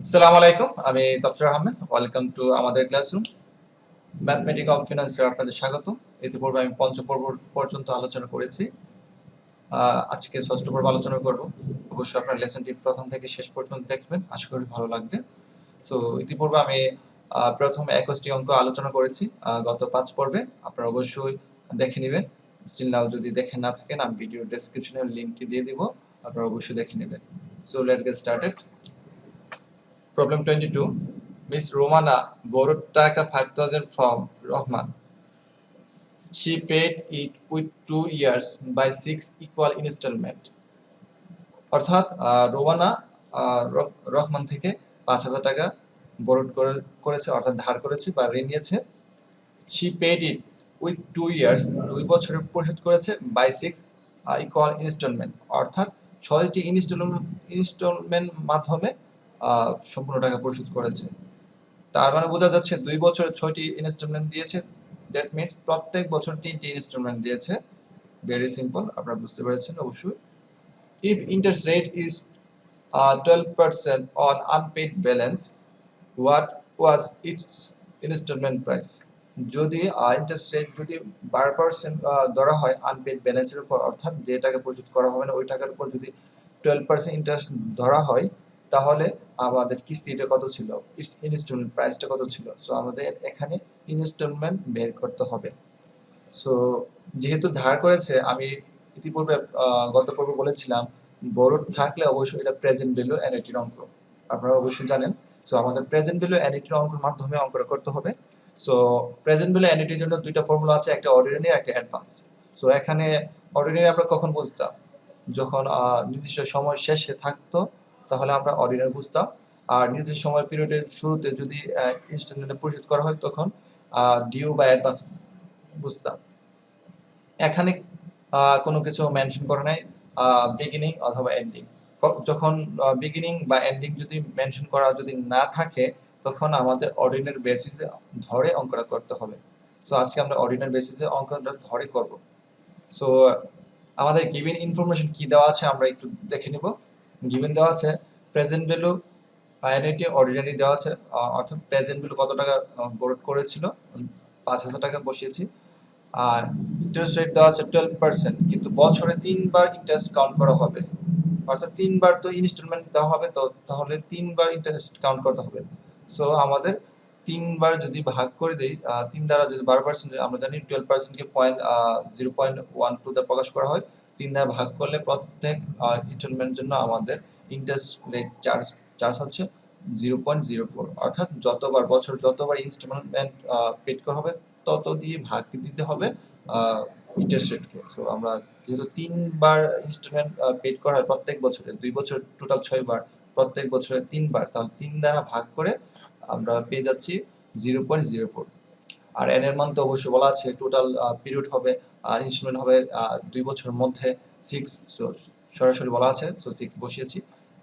আসসালামু আলাইকুম, আমি তাফসীর আহমেদ। ওয়েলকাম টু আমাদের ক্লাসরুম। ম্যাথমেটিক্স অফ ফিনান্সে আপনাদের স্বাগত। ইতিপূর্বে আমি পঞ্চম পর্ব পর্যন্ত আলোচনা করেছি। আজকে ষষ্ঠ পর্ব আলোচনা করব। অবশ্যই আপনার লেসনটি প্রথম থেকে শেষ পর্যন্ত দেখবেন, আশা করি ভালো লাগবে। সো ইতিপূর্বে আমি প্রথম 21টি অঙ্ক আলোচনা করেছি গত 5 পর্বে। আপনারা অবশ্যই দেখে নেবেন। স্টিল নাও যদি দেখে না থাকেন, আমি ভিডিও ডেসক্রিপশনে লিংকটি দিয়ে দিব, আপনারা অবশ্যই দেখে নেবেন। So let's get started. Problem 22. Miss Romana borrowed taka 5,000 from Rahman. She paid it with 2 years by 6 equal installment. অর্থাৎ রোমানা রহমান থেকে 5,000 টাকা borrowed করেছে, অর্থাৎ ধার করেছে বা ঋণ নিয়েছে। She paid it with 2 years, 2 বছরে পরিশোধ করেছে by 6 equal installment, অর্থাৎ 6টি ইনস্টলমেন্ট মাধ্যমে সম্পূর্ণ টাকা পরিশোধ করেছে। তার মানে বোঝা যাচ্ছে 2 বছরে 6টি ইনস্টলমেন্ট দিয়েছে। দ্যাট মিন্স প্রত্যেক বছর 3টি ইনস্টলমেন্ট দিয়েছে। ভেরি সিম্পল, আপনারা বুঝতে পেরেছেন অবশ্যই। If interest rate is 12% on unpaid balance, what was its instalment price? যদি ইন্টারেস্ট রেট যদি 12% ধরা হয় আনপেইড ব্যালেন্সের উপর, অর্থাৎ যে টাকা পরিশোধ করা হবে না ওই টাকার উপর যদি 12% ইন্টারেস্ট ধরা হয়, তাহলে আমাদের কিস্তিটা কত ছিল, ইনস্টলমেন্ট প্রাইসটা কত ছিল। সো আমাদের এখানে ইনস্টলমেন্ট বের করতে হবে। সো যেহেতু ধার করেছে, আমি ইতিপূর্বে গত পর্বে বলেছিলাম বড় থাকলে অবশ্যই এটা প্রেজেন্ট ভ্যালু অ্যানুইটির অঙ্ক, আপনারা অবশ্যই জানেন। সো আমাদের প্রেজেন্ট ভ্যালু অ্যানুইটির অঙ্কের মাধ্যমে অঙ্কটা করতে হবে। সো প্রেজেন্ট ভ্যালু অ্যানুইটির জন্য দুইটা ফর্মুলা আছে, একটা অর্ডিনারি একটা অ্যাডভান্স। সো এখানে অর্ডিনারি আমরা কখন বুঝতাম, যখন নির্দিষ্ট সময় শেষে থাকতো তাহলে আমরা অর্ডিনারি বুঝতাম, আর নির্দিষ্ট সময় পিরিয়ডের শুরুতে যদি ইনস্টলমেন্টে পরিশোধ করা হয় তখন ডিউ বা অ্যাডভান্স বুঝতাম। এখানে কোনো কিছু মেনশন করে নাই বিগিনিং অথবা এন্ডিং। যখন বিগিনিং বা এন্ডিং যদি মেনশন করা যদি না থাকে, তখন আমাদের অর্ডিনারি বেসিসে ধরে অঙ্কটা করতে হবে। সো আজকে আমরা অর্ডিনারি বেসিসে অঙ্কটা ধরে করব। সো আমাদের গিভেন ইনফরমেশন কি দেওয়া আছে আমরা একটু দেখে নিব। গিভেন দেওয়া আছে প্রেজেন্ট ভ্যালু অ্যানুইটি অর্ডিনারি দেওয়া আছে, অর্থাৎ প্রেজেন্ট ভ্যালু কত টাকা বরোড করেছিল, 5,000 টাকা বসিয়েছি। আর ইন্টারেস্ট রেট দেওয়া আছে 12%, কিন্তু বছরে 3বার ইন্টারেস্ট কাউন্ট করা হবে, অর্থাৎ 3বার তো ইনস্টলমেন্ট দেওয়া হবে, তো তাহলে 3বার ইন্টারেস্ট কাউন্ট করতে হবে। সো আমাদের 3বার যদি ভাগ করে দেই, 3 দ্বারা যদি 12%, আমরা জানি 12%কে 0.12 দ্বারা প্রকাশ করা হয়। 3 দ্বারা ভাগ করলে প্রত্যেক ইনস্টলমেন্টের জন্য আমাদের ইন্টারেস্ট রেট চার্জ হচ্ছে 0.04, অর্থাৎ যতবার ইনস্টলমেন্ট পেড করা হবে তত দিয়ে ভাগ দিতে হবে ইন্টারেস্ট রেটকে। সো আমরা যেহেতু 3বার ইনস্টলমেন্ট পেড করা হয় প্রত্যেক বছরে, 2 বছর টোটাল 6বার, প্রত্যেক বছরে 3বার, তাহলে 3 দ্বারা ভাগ করে আমরা পেয়ে যাচ্ছি 0.04। আর এন এর মান তো অবশ্যই বলা আছে, টোটাল পিরিয়ড হবে ইনস্টলমেন্ট হবে 2 বছরের মধ্যে 6। সো সরাসরি বলা আছে, সো 6 বসিয়েছি।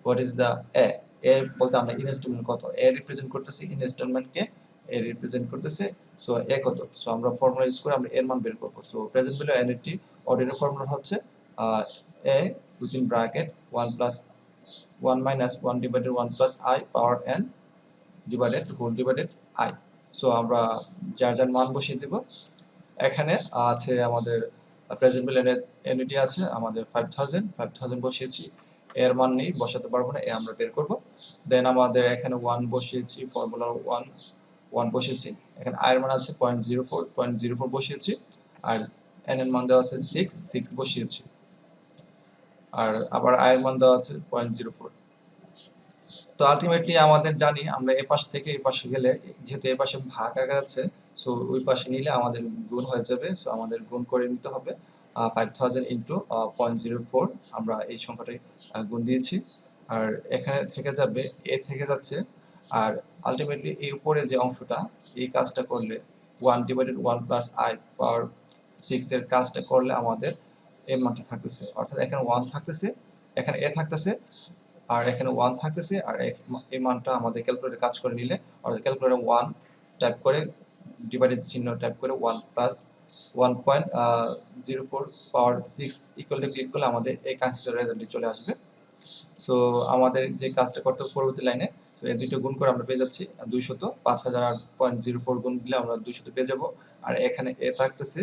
হোয়াট ইজ দ্য এ? এ বলতে আমরা ইনস্টলমেন্ট কত, এ রিপ্রেজেন্ট করতেছি ইনস্টলমেন্টকে, এ রিপ্রেজেন্ট করতেছে। সো এ কত, সো আমরা ফর্মুলা ইউজ করে আমরা এর মান বের করব। So present value annuity ordinary formula হচ্ছে A within bracket 1 plus 1 minus 1 divided 1 plus I power N divided whole divided I. So আমরা যার যার মান বসিয়ে দেব। এখানে আছে আমাদের প্রেজেন্ট ভ্যালু অ্যানুইটি আছে আমাদের 5,000 বসিয়েছি। এর মান নেই, বসাতে পারবো না, এ আমরা বের করব। দেন আমাদের এখানে 1 বসিয়েছি, ফর্মুলা 1 বসিয়েছি। এখানে আই এর মান আছে 0.04 বসিয়েছি। আর এন এর মান দেওয়া আছে 6 বসিয়েছি। আর আবার আই এর মান দেওয়া আছে 0.04। তো আলটিমেটলি আমাদের জানি আমরা এ পাশ থেকে এই পাশে গেলে, যেহেতু এ পাশে ভাগ আকার আছে, সো ওই পাশে নিলে আমাদের গুণ হয়ে যাবে। সো আমাদের গুণ করে নিতে হবে 5,000 ইন্টু 0.04, আমরা এই সংখ্যাটাই গুণ দিয়েছি। আর এখানে থেকে যাবে, এ থেকে যাচ্ছে। আর আলটিমেটলি এই উপরে যে অংশটা, এই কাজটা করলে 1 ডিভাইডেড 1 প্লাস আই পাওয়ার 6 এর কাজটা করলে আমাদের এর মানটা থাকতেছে, অর্থাৎ এখানে 1 থাকতেছে, এখানে এ থাকতেছে, আর এখানে 1 থাকতেছে। আর এই মানটা আমাদের ক্যালকুলেটরে কাজ করে নিলে, অর্থাৎ ক্যালকুলেটরে 1 টাইপ করে ডিভাইডেড চিহ্ন টাইপ করে 1 প্লাস 1.04 পাওয়ার 6 ইকুয়াল ক্লিক করলে আমাদের এই কাঙ্ক্ষিত রেজাল্টটি চলে আসবে। সো আমাদের যে কাজটা করতে হবে পরবর্তী লাইনে, সো এই দুটো গুণ করে আমরা পেয়ে যাচ্ছি 200, 5008.04 গুণ দিলে আমরা 200 পেয়ে যাব। আর এখানে এ থাকতেছে,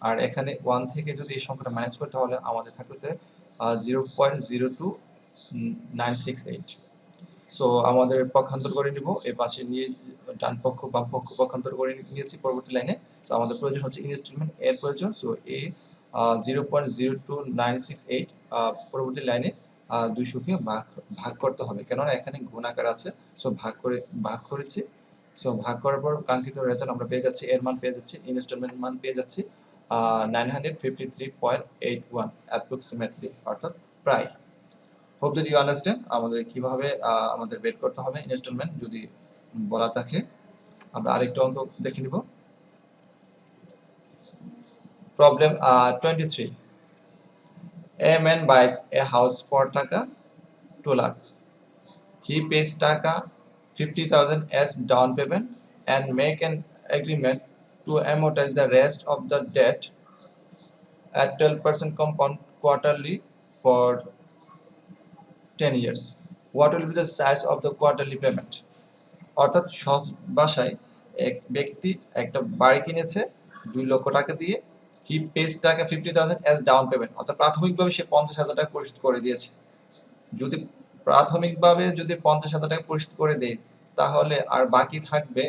আর এখানে 1 থেকে যদি এই সংখ্যাটা মাইনাস করি তাহলে আমাদের থাকতেছে 0.02968। সো আমাদের পক্ষান্তর করে নিব, এ পাশে নিয়ে ডান পক্ষ বাম পক্ষ পক্ষান্তর করে নিয়েছি পরবর্তী লাইনে। সো আমাদের প্রয়োজন হচ্ছে ইনস্টলমেন্ট এর প্রয়োজন। সো এই 0.02968 পরবর্তী লাইনে 200-কে ভাগ করতে হবে, কেননা এখানে গুণ আকার আছে। সো ভাগ করেছি। সো ভাগ করার পর কাঙ্ক্ষিত রেজাল্ট আমরা পেয়ে যাচ্ছি, এর মান পেয়ে যাচ্ছি, ইনস্টলমেন্ট মান পেয়ে যাচ্ছি 953.81 অ্যাপ্রক্সিমেটলি, অর্থাৎ প্রায়। হোপ দ্যাট ইউ আন্ডারস্ট্যান্ড আমাদের কিভাবে আমাদের বের করতে হবে ইনস্টলমেন্ট যদি বলা থাকে। আমরা আরেকটা অঙ্ক দেখে নিব। Problem 23. A man buys a house for টাকা 2 lakh. He pays টাকা 50,000 as down payment and make an agreement to amortize the rest of the debt at 12% compound quarterly for 10 years. What will be the size of the quarterly payment? অর্থাৎ সহজ ভাষায় এক ব্যক্তি একটা বাড়ি কিনেছে 2 লক্ষ টাকা দিয়ে। হি পেজ টাকা 50,000 অ্যাজ ডাউন পেমেন্ট, অর্থাৎ প্রাথমিকভাবে সে 50,000 টাকা পরিশোধ করে দিয়েছে। যদি প্রাথমিকভাবে 50,000 টাকা পরিশোধ করে দেয় তাহলে আর বাকি থাকবে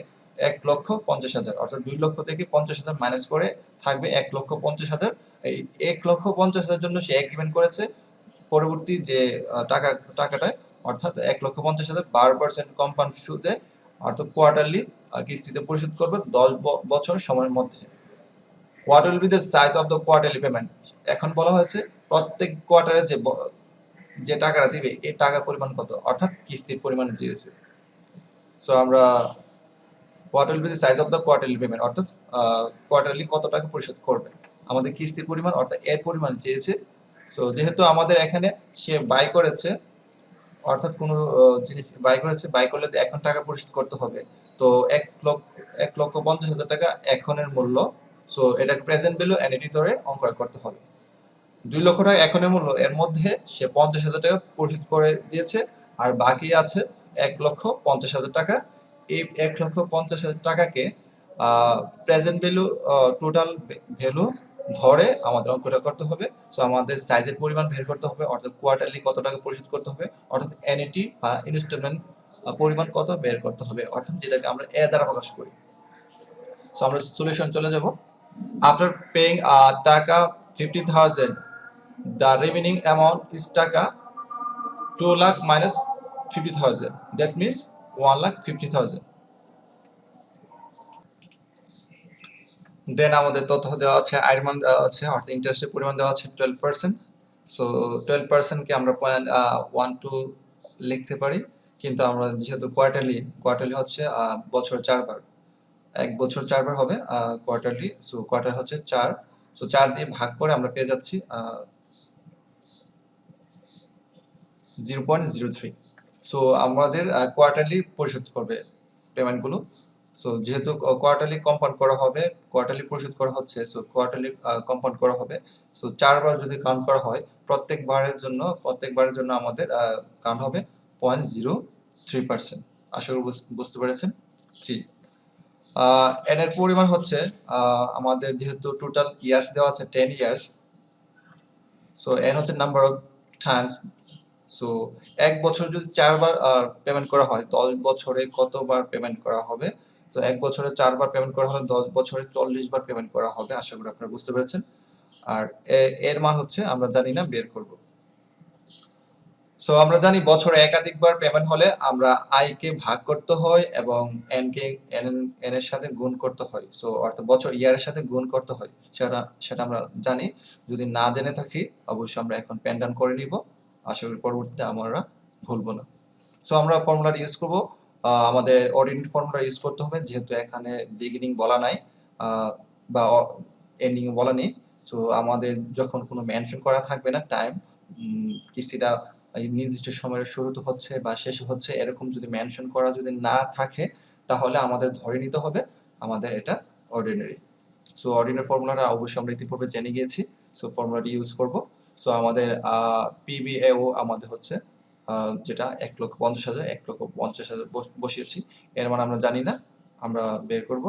1,50,000, অর্থাৎ 2 লক্ষ থেকে 50,000 মাইনাস করে থাকবে 1,50,000। এই 1,50,000 জন্য সে এগ্রিমেন্ট করেছে পরবর্তী যে টাকাটা, অর্থাৎ 1,50,000 12% কম্পাউন্ড সুদে, অর্থাৎ কোয়ার্টারলি কিস্তিতে পরিশোধ করবে 10 বছর সময়ের মধ্যে। What will be the size of the quarterly payment? এখন বলা হয়েছে প্রত্যেক কোয়ার্টারে যে টাকাটা দিবে এই টাকার পরিমাণ কত, অর্থাৎ কিস্তির পরিমাণ চেয়েছে। সো আমরা what will be the size of the quarterly payment, অর্থাৎ কোয়ার্টারলি কত টাকা পরিশোধ করবে, আমাদের কিস্তির পরিমাণ অর্থাৎ এর পরিমাণ চেয়েছে। সো যেহেতু আমাদের এখানে সে বাই করেছে, অর্থাৎ কোনো জিনিস বাই করেছে, বাই করলে এখন টাকা পরিশোধ করতে হবে। তো 1,50,000 টাকা এখনের মূল্য। সো এটা প্রেজেন্ট ভ্যালু এন্ড এটি ধরে অঙ্ক করতে হবে। 2 লক্ষ টাকা এখনের মূল্য, এর মধ্যে সে 50,000 টাকা পরিশোধ করে দিয়েছে, আর বাকি আছে 1,50,000 টাকা। এই 1,50,000 টাকাকে প্রেজেন্ট ভ্যালু টোটাল ভ্যালু ধরে আমাদের অঙ্কটা করতে হবে। সো আমাদের সাইজের পরিমাণ বের করতে হবে, অর্থাৎ কোয়ার্টারলি কত টাকা পরিশোধ করতে হবে, অর্থাৎ এনএটি বা ইনস্টলমেন্ট পরিমাণ কত বের করতে হবে, অর্থাৎ যেটাকে আমরা এ দ্বারা প্রকাশ করি। সো আমরা সলিউশন চলে যাব। আফটার পেইং টাকা 50,000, the remaining amount is টাকা 2 lakh minus 50,000, that means 1,50,000. দেন আমাদের তথ্য দেওয়া আছে, আয়ের মান দেওয়া আছে, অর্থাৎ ইন্টারেস্টের পরিমাণ দেওয়া আছে 12%। সো 12% কে আমরা 0.12 লিখতে পারি, কিন্তু আমরা যেহেতু কোয়ার্টারলি হচ্ছে বছর 4 বার, এক বছর 4 বার হবে কোয়ার্টারলি। সো কোয়ার্টার হচ্ছে 4, সো 4 দিয়ে ভাগ করে আমরা পেয়ে যাচ্ছি 0.03। সো আমাদের কোয়ার্টারলি পরিশোধ করবে পেমেন্টগুলো। সো যেহেতু কোয়ার্টারলি কম্পাউন্ড করা হবে, কোয়ার্টারলি পরিশোধ করা হচ্ছে, সো কোয়ার্টারলি কম্পাউন্ড করা হবে। সো 4 বার যদি কাউন্ট করা হয়, প্রত্যেকবারের জন্য আমাদের কাউন্ট হবে 0.03%। আশা করি বুঝতে পেরেছেন। 3 এন এর পরিমাণ হচ্ছে আমাদের যেহেতু টোটাল ইয়ার্স দেওয়া আছে 10 ইয়ার্স, সো এন হচ্ছে নাম্বার অফ টাইমস। সো এক বছর যদি 4 বার পেমেন্ট করা হয়, 10 বছরে কতবার পেমেন্ট করা হবে? সো এক বছরে 4 বার পেমেন্ট করা হলে 10 বছরে 40 বার পেমেন্ট করা হবে। আশা করি আপনারা বুঝতে পেরেছেন। আর এর মান হচ্ছে আমরা জানি না, বের করব। সো আমরা জানি বছরে একাধিকবার পেমেন্ট হলে আমরা আই কে ভাগ করতে হয় এবং এন এর সাথে গুণ করতে হয়। সো অর্থাৎ বছর ইয়ারের সাথে গুণ করতে হয়, সেটা আমরা জানি। যদি না জেনে থাকি অবশ্যই আমরা এখন পেন ডাউন করে নিব। আশা করি পরবর্তীতে আমরা ভুলবো না। সো আমরা ফর্মুলাটা ইউজ করব, আমাদের অর্ডিনেট ফর্মুলা ইউজ করতে হবে, যেহেতু এখানে বিগিনিং বলা নাই বা এন্ডিং বলা নেই। সো আমাদের যখন কোনো মেনশন করা থাকবে না টাইম, কিস্তিটা নির্দিষ্ট সময়ের শুরুতে হচ্ছে বা শেষে হচ্ছে, এরকম যদি মেনশন করা যদি না থাকে তাহলে আমাদের ধরে নিতে হবে আমাদের এটা অর্ডিনারি। সো অর্ডিনারি ফর্মুলাটা অবশ্যই আমরা ইতিপূর্বে জেনে গিয়েছি। সো ফর্মুলাটি ইউজ করব। সো আমাদের পিবিএও আমাদের হচ্ছে যেটা 1,50,000 1,50,000 বসিয়েছি, এর মান আমরা জানি না, আমরা বের করব।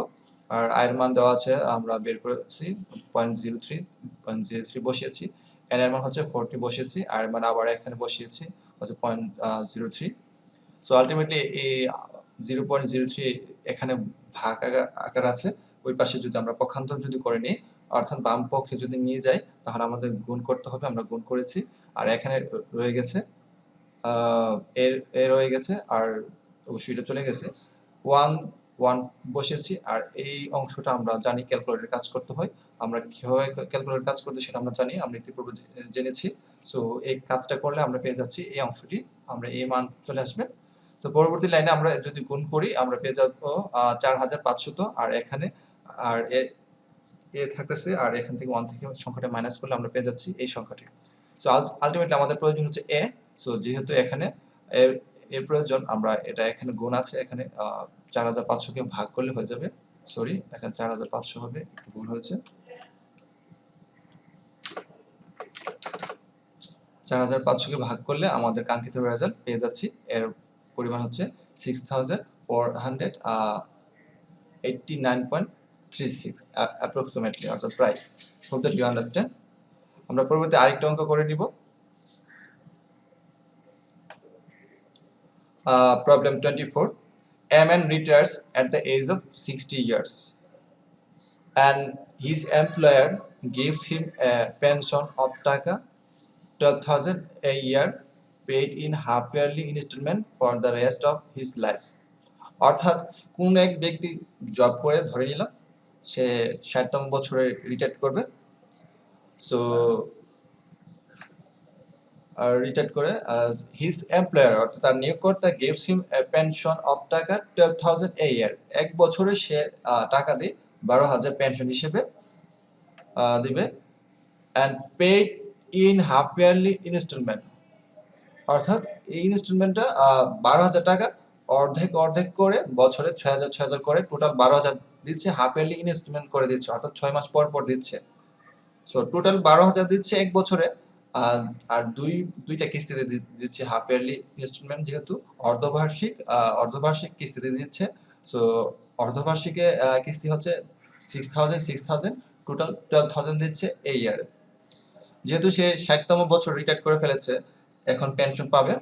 আর আয়ের মান দেওয়া আছে, আমরা বের করেছি 0.03 বসিয়েছি, এন এর মান হচ্ছে 40 বসিয়েছি, আয়ের মান আবার এখানে বসিয়েছি হচ্ছে 0.03। সো আলটিমেটলি এই 0.03 এখানে ভাগ আকার আছে, ওই পাশে যদি আমরা পক্ষান্তর যদি করে নিই, অর্থাৎ বাম পক্ষে যদি নিয়ে যাই, তাহলে আমাদের গুণ করতে হবে, আমরা গুণ করেছি। আর এখানে রয়ে গেছে এর রয়ে গেছে, আর অবশ্যই এটা চলে গেছে, 1 বসেছি। আর এই অংশটা আমরা জানি ক্যালকুলেটর কাজ করতে হয়, আমরা কিভাবে ক্যালকুলেটর কাজ করতে সেটা আমরা জানি, আমরা ইতিপূর্বে জেনেছি। সো এই কাজটা করলে আমরা পেয়ে যাচ্ছি এই অংশটি, আমরা এই মান চলে আসবে। তো পরবর্তী লাইনে আমরা যদি গুণ করি, আমরা পেয়ে যাবো 4,500, আর এখানে আর এ থাকতেছে, আর এখান থেকে 1 থেকে সংখ্যাটা মাইনাস করলে আমরা পেয়ে যাচ্ছি এই সংখ্যাটি। সো আলটিমেটলি আমাদের প্রয়োজন হচ্ছে এ। সো যেহেতু এখানে এর প্রয়োজন, আমরা এটা এখানে গুণ আছে, এখানে 4,500 কে ভাগ করলে হয়ে যাবে। সরি, এখানে 4,500 হবে, একটু ভুল হয়েছে। 4,500 কে ভাগ করলে আমাদের কাঙ্ক্ষিত রেজাল্ট পেয়ে যাচ্ছি, এর পরিমাণ হচ্ছে 6,489.36 অ্যাপ্রক্সিমেটলি, অর্থাৎ প্রায়। Hope that you understand. আমরা পরবর্তী আরেকটা অঙ্ক করে নিব। Problem 24. A man retires at the age of 60 years and his employer gives him a pension of taka 12,000 a year paid in half yearly installment for the rest of his life. অর্থাৎ কোন এক ব্যক্তি job করে, ধরে নিলাম সে 60তম বছরে retire করবে। So retire করে, হিজ এমপ্লয়ার অর্থাৎ তার নিয়োগকর্তা gives him A pension of টাকা 12,000 এ ইয়ার, এক বছরে সে টাকা দিয়ে 12,000 পেনশন হিসেবে দিবে। And paid in half yearly instalment, অর্থাৎ এই ইনস্টলমেন্টটা 12,000 টাকা অর্ধেক অর্ধেক করে বছরে 6,000 করে টোটাল 12,000 দিচ্ছে, হাফ ইয়ারলি ইনস্টলমেন্ট করে দিচ্ছে, অর্থাৎ 6 মাস পর পর দিচ্ছে। সো টোটাল 12,000 দিচ্ছে এক বছরে, আর দুইটা কিস্তিতে দিচ্ছে হাফ ইয়ারলি ইনস্টলমেন্ট, যেহেতু অর্ধবার্ষিক কিস্তিতে দিচ্ছে। সো অর্ধবার্ষিকে কিস্তি হচ্ছে 6,000, টোটাল 12,000 দিচ্ছে এই ইয়ারে। যেহেতু সে 60তম বছর রিটায়ার করে ফেলেছে, এখন পেনশন পাবে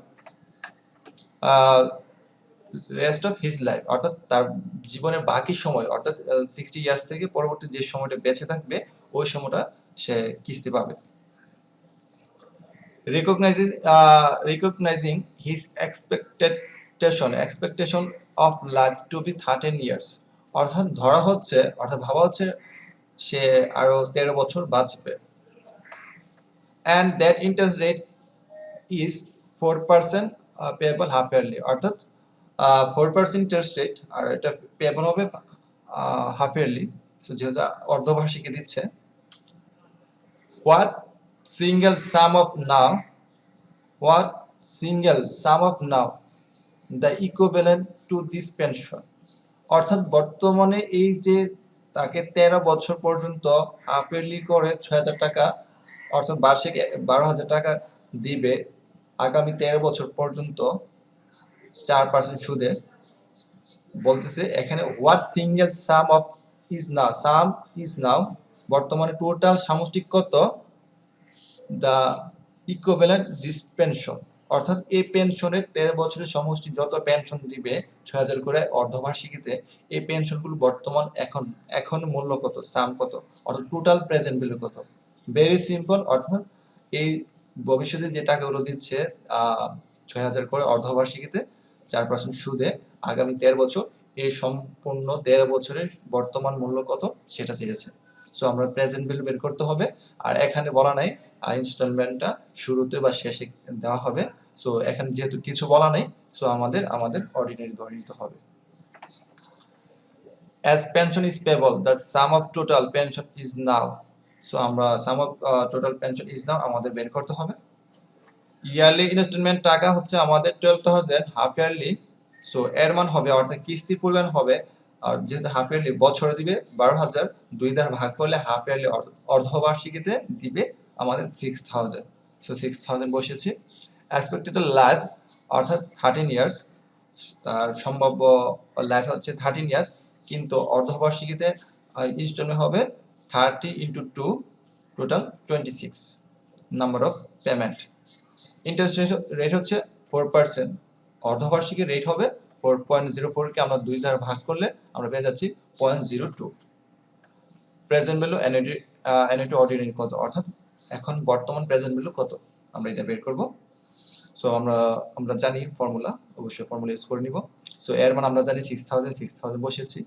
রেস্ট অফ হিজ লাইফ, অর্থাৎ তার জীবনের বাকি সময়, অর্থাৎ 60 ইয়ার্স থেকে পরবর্তী যে সময়টা বেঁচে থাকবে, ওই সময়টা সে কিস্তি পাবে। Recognizing his expectation of life to be 13 years, অর্থাৎ ভাবা হচ্ছে সে আরো 13 বছর বাঁচবে। And that interest rate is 4% payable half yearly, অর্থাৎ 4% ইন্টারেস্ট রেট, আর এটা পেয়েবল হবে হাফ ইয়ারলি, যেহেতু অর্ধবার্ষিকী দিচ্ছে। What single sum of now the equivalent to this pension, অর্থাৎ বর্তমানে এই যে তাকে 13 বছর পর্যন্ত হাফ ইয়ারলি করে 6,000 টাকা, অর্থাৎ বার্ষিক 12,000 টাকা দিবে আগামী 13 বছর পর্যন্ত 4% সুদে। বলতেছে এখানে what single sum is now বর্তমানে টোটাল সামষ্টিক কত the equivalent this pension, অর্থাৎ এই পেনশনের 13 বছরের সমষ্টি যত পেনশন দিবে 6,000 করে অর্ধবার্ষিকীতে, এই পেনশনগুলো বর্তমান এখন মূল্য কত, সাম কত, অর্থাৎ টোটাল প্রেজেন্ট ভ্যালু কত। ভেরি সিম্পল, অর্থাৎ এই ভবিষ্যতে যে টাকাগুলো দিচ্ছে 6,000 করে অর্ধবার্ষিকীতে 4% সুদে আগামী 13 বছর, এই সম্পূর্ণ 13 বছরের বর্তমান মূল্য কত সেটা চেয়েছে। সো আমরা প্রেজেন্ট ভ্যালু বের করতে হবে, আর এখানে বলা নাই ইনস্টলমেন্টটা শুরুতে বা শেষে দেওয়া হবে। সো এখানে যেহেতু কিছু বলা নাই, সো আমাদের অর্ডিনারি ধরে নিতে হবে। As pension is payable, the sum of total pension is now, so আমরা sum of total pension is now আমাদের বের করতে হবে। ইয়ারলি ইনস্টলমেন্ট টাকা হচ্ছে আমাদের 12,000 হাফ ইয়ারলি, সো এর মান হবে, অর্থাৎ কিস্তির পরিমাণ হবে, আর যেহেতু হাফ ইয়ারলি বছরে দিবে 12,000, 2 দ্বারা ভাগ করলে হাফ ইয়ারলি অর্ধবার্ষিকীতে দিবে আমাদের 6,000। সো 6,000 বসেছি। এক্সপেক্টেড লাইফ অর্থাৎ 13 ইয়ার্স, তার সম্ভাব্য লাইফ হচ্ছে 13 ইয়ার্স, কিন্তু অর্ধবার্ষিকীতে ইনস্টলমেন্ট হবে 30 into 2, total 26 number of payment. Interest rate হচ্ছে 4%। অর্ধবার্ষিকী রেট হবে 4.04 কে আমরা 2 দ্বারা ভাগ করলে আমরা পেয়ে যাচ্ছি 0.02। প্রেজেন্ট ভ্যালু অ্যানুইটি অর্ডিনারি কত, অর্থাৎ এখন বর্তমান প্রেজেন্ট ভ্যালু কত, আমরা এটা বের করব। সো আমরা জানি ফর্মুলা, অবশ্যই ফর্মুলা ইউজ করে নিব। সো এর মান আমরা জানি 6000 বসিয়েছি,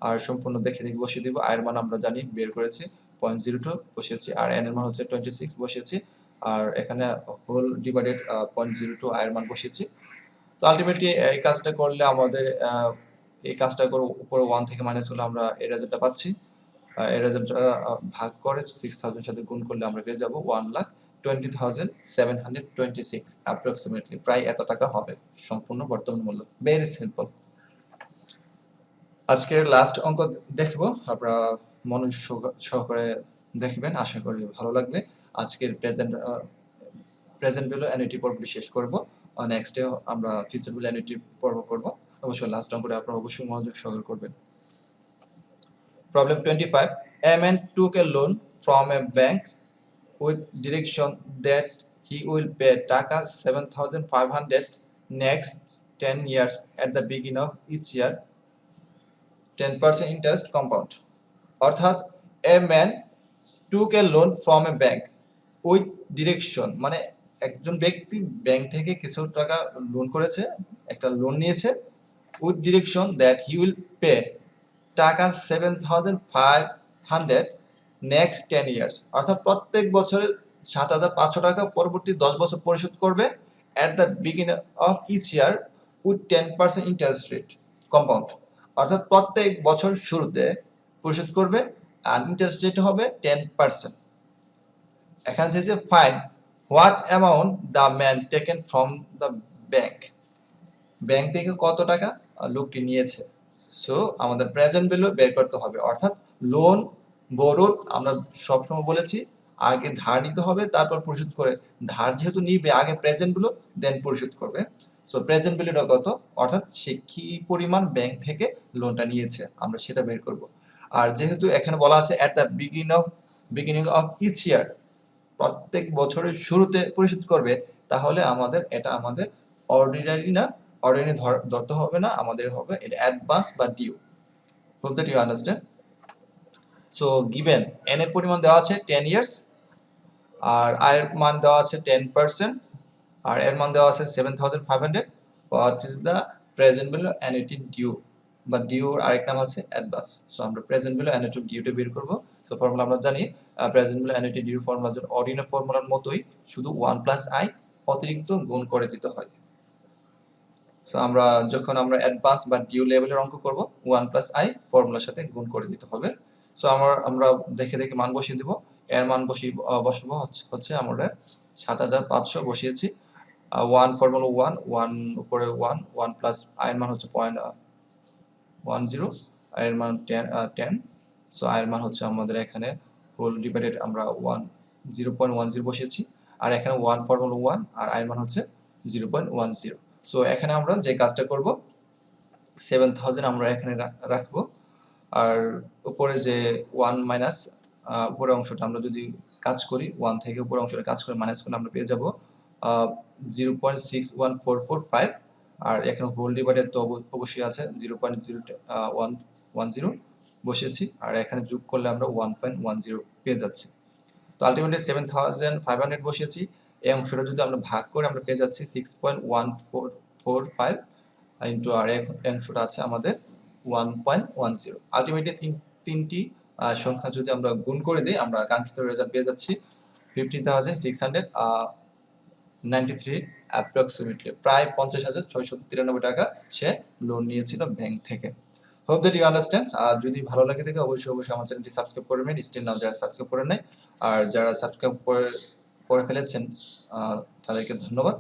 আর সম্পূর্ণ দেখে বসিয়ে দিব। আয়ের মান আমরা জানি বের করেছি 0.02 বসিয়েছি, আর এন এর মান হচ্ছে 26 বসিয়েছি, আর এখানে হোল ডিভাইডেড 0.02 আয়ের মান বসিয়েছি। তো আলটিমেটলি এই কাজটা করলে আমাদের এই কাজটা করে উপরে 1 থেকে মাইনাস করলে আমরা এই রেজাল্টটা পাচ্ছি। এই রেজাল্টটা ভাগ করে 6000 সাথে গুণ করলে আমরা পেয়ে যাব 1,20,726 অ্যাপ্রক্সিমেটলি, প্রায় এত টাকা হবে সম্পূর্ণ বর্তমান মূল্য। Very simple. আজকের লাস্ট অঙ্ক দেখব, আপনারা মনোযোগ সহকারে দেখবেন, আশা করি ভালো লাগবে। আজকের প্রেজেন্ট ভ্যালু অ্যানুইটি পর্বটি শেষ করব, নেক্সটে আমরা ফিউচার ভ্যালু অ্যানুইটি পর্ব করব। অবশ্যই লাস্ট অঙ্কটা আপনারা অবশ্যই মনোযোগ সহকারে করবেন। Problem 25. A man took a loan from a bank with direction that he will pay taka 7,500 next 10 years at the beginning of each year, 10% interest compound. অর্থাৎ a man took a loan from a bank with direction, মানে একজন ব্যক্তি bank থেকে কিছু টাকা loan করেছে, একটা loan নিয়েছে, with direction that he will pay টাকা 7,500 নেক্সট 10 ইয়ার্স, অর্থাৎ প্রত্যেক বছরে 7,500 টাকা পরবর্তী 10 বছর পরিশোধ করবে at the beginning of each year with 10% interest rate compound, অর্থাৎ প্রত্যেক বছর শুরুতে পরিশোধ করবে আর ইন্টারেস্ট রেট হবে 10%। এখানে যে find what amount the man taken from the bank, bank থেকে কত টাকা লোকটি নিয়েছে। সো আমাদের প্রেজেন্ট ভ্যালু বের করতে হবে, অর্থাৎ লোন বরোড আমরা সবসময় বলেছি আগে ধার নিতে হবে, তারপর পরিশোধ করে, ধার যেহেতু নিবে আগে প্রেজেন্ট ভ্যালু দেন পরিশোধ করবে। সো প্রেজেন্ট ভ্যালুটা কত, অর্থাৎ সে কি পরিমাণ ব্যাংক থেকে লোনটা নিয়েছে আমরা সেটা বের করব। আর যেহেতু এখানে বলা আছে at the beginning of each year, প্রত্যেক বছরের শুরুতে পরিশোধ করবে, তাহলে এটা আমাদের অর্ডিনারি না, অর্ডিনারি ধরতে হবে না, আমাদের হবে এটা অ্যাডভান্স বা due. Hope that you understand. So given n এর পরিমাণ দেওয়া আছে 10 ইয়ার্স, আর আয়ের মান দেওয়া আছে 10%, আর এর মান দেওয়া আছে 7,500। What is the present value annuity due, বা ডিউর আরেক নাম আছে অ্যাডভান্স। সো আমরা প্রেজেন্ট ভ্যালু অ্যানুইটি ডিউটা বের করব। সো ফর্মুলা আমরা জানি, present value annuity due formula জন্য অর্ডিনারি ফর্মুলার মতোই, শুধু 1 প্লাস আই অতিরিক্ত গুণ করে দিতে হয়। সো আমরা যখন অ্যাডভান্স বা ডিউ লেভেলের অঙ্ক করব 1 প্লাস আই ফর্মুলার সাথে গুণ করে দিতে হবে। সো আমরা দেখে মান বসিয়ে দিব। এর মান বসাবো হচ্ছে আমরা 7,500 বসিয়েছি। 1 ফর্মুলা 1 উপরে 1 প্লাস আই এর মান হচ্ছে 0.10, আর এর মান 10। সো আই এর মান হচ্ছে আমাদের এখানে হোল ডিভাইডেড আমরা 0.10 বসিয়েছি, আর এখানে 1 ফর্মুলা 1 আর আই এর মান হচ্ছে 0.10। সো এখানে আমরা যে কাজটা করব 7,000 আমরা এখানে রাখবো, আর উপরে যে 1 মাইনাস উপরের অংশটা আমরা যদি কাজ করি 1 থেকে উপরের অংশটা কাজ করে মাইনাস করলে আমরা পেয়ে যাব 0.61445, আর এখানে হোল ডিভাইডেড তো অবশ্যই আছে 0.0110 বসিয়েছি, আর এখানে যোগ করলে আমরা 1.10 পেয়ে যাচ্ছি। তো আলটিমেটলি 7,500 বসিয়েছি, এই অংশটা যদি আমরা ভাগ করে আমরা পেয়ে যাচ্ছি 6.1445 ইন্টু আর অংশটা আছে আমাদের 1.10। আলটিমেটলি তিনটি সংখ্যা যদি আমরা গুণ করে দিই আমরা কাঙ্ক্ষিত রেজাল্ট পেয়ে যাচ্ছি 50,693 অ্যাপ্রক্সিমেটলি, প্রায় 50,693 টাকা সে লোন নিয়েছিল ব্যাংক থেকে। Hope that you understand. যদি ভালো লাগে থাকে অবশ্যই আমার চ্যানেলটি সাবস্ক্রাইব করবেন, স্টিল নাও যারা সাবস্ক্রাইব করে নাই, আর যারা সাবস্ক্রাইব করে ফেলেছেন তাদেরকে ধন্যবাদ।